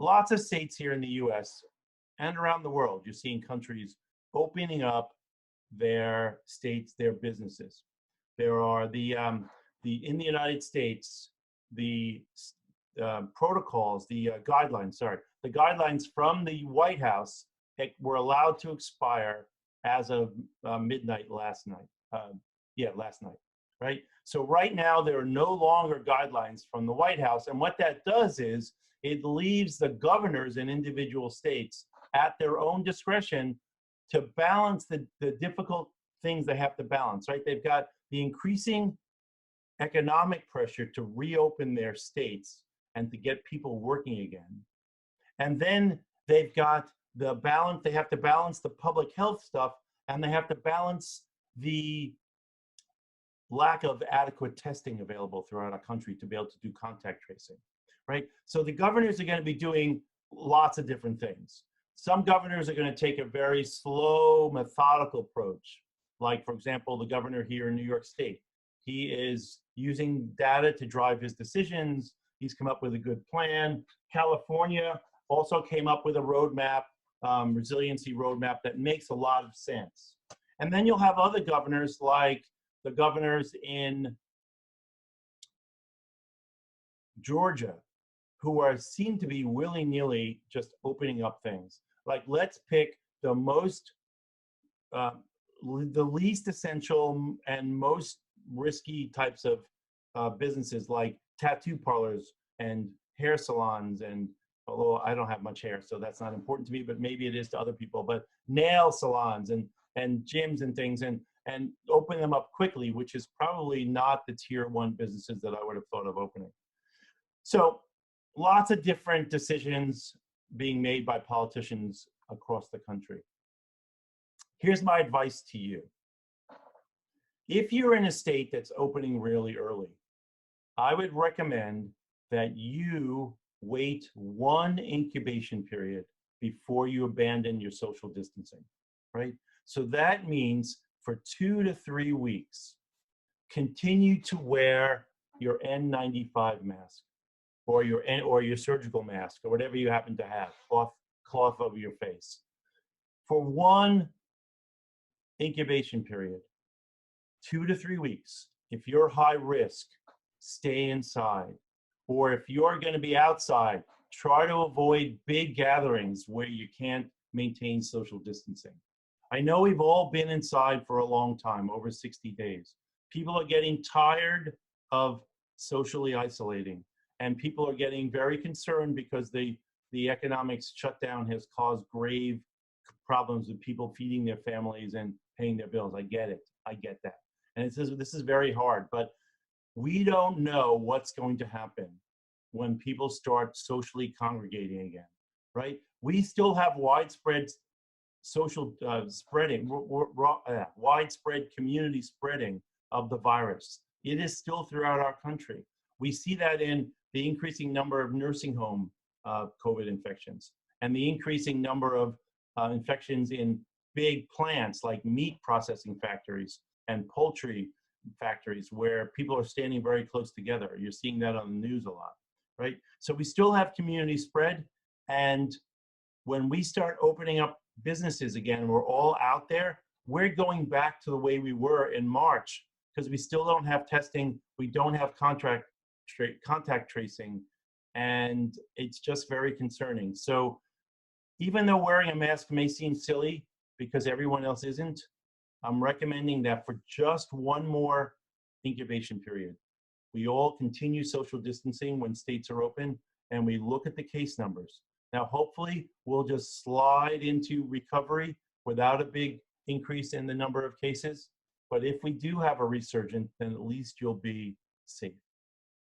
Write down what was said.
lots of states here in the US and around the world, you're seeing countries opening up their states, their businesses. There are in the United States, the protocols, the guidelines, sorry, the guidelines from the White House were allowed to expire as of midnight last night. Last night, right? So right now, there are no longer guidelines from the White House. And what that does is it leaves the governors in individual states at their own discretion to balance the difficult things they have to balance, right? They've got the increasing economic pressure to reopen their states and to get people working again. And then they've got the balance, they have to balance the public health stuff, and they have to balance the lack of adequate testing available throughout our country to be able to do contact tracing, right? So the governors are going to be doing lots of different things. Some governors are going to take a very slow, methodical approach. Like, for example, the governor here in New York State. He is using data to drive his decisions. He's come up with a good plan. California also came up with a roadmap, resiliency roadmap that makes a lot of sense. And then you'll have other governors like the governors in Georgia who seem to be willy-nilly just opening up things. Like, let's pick the most, the least essential and most risky types of businesses like tattoo parlors and hair salons, and although I don't have much hair, so that's not important to me, but maybe it is to other people, but nail salons and gyms and things, and open them up quickly, which is probably not the tier 1 businesses that I would have thought of opening. So lots of different decisions being made by politicians across the country. Here's my advice to you. If you're in a state that's opening really early, I would recommend that you wait 1 incubation period before you abandon your social distancing, right? So that means for 2 to 3 weeks, continue to wear your N95 mask or your surgical mask or whatever you happen to have, cloth over your face. For 1 incubation period, 2 to 3 weeks. If you're high risk, stay inside. Or if you're going to be outside, try to avoid big gatherings where you can't maintain social distancing. I know we've all been inside for a long time, over 60 days. People are getting tired of socially isolating, and people are getting very concerned because the economic shutdown has caused grave problems with people feeding their families and paying their bills. I get it. I get that. And this is very hard, but we don't know what's going to happen when people start socially congregating again, right? We still have widespread social spreading, widespread community spreading of the virus. It is still throughout our country. We see that in the increasing number of nursing home COVID infections and the increasing number of infections in big plants like meat processing factories and poultry factories where people are standing very close together. You're seeing that on the news a lot, right? So we still have community spread. And when we start opening up businesses again, we're all out there, we're going back to the way we were in March because we still don't have testing. We don't have contact tracing. And it's just very concerning. So even though wearing a mask may seem silly because everyone else isn't, I'm recommending that for just 1 more incubation period, we all continue social distancing when states are open and we look at the case numbers. Now, hopefully, we'll just slide into recovery without a big increase in the number of cases. But if we do have a resurgence, then at least you'll be safe.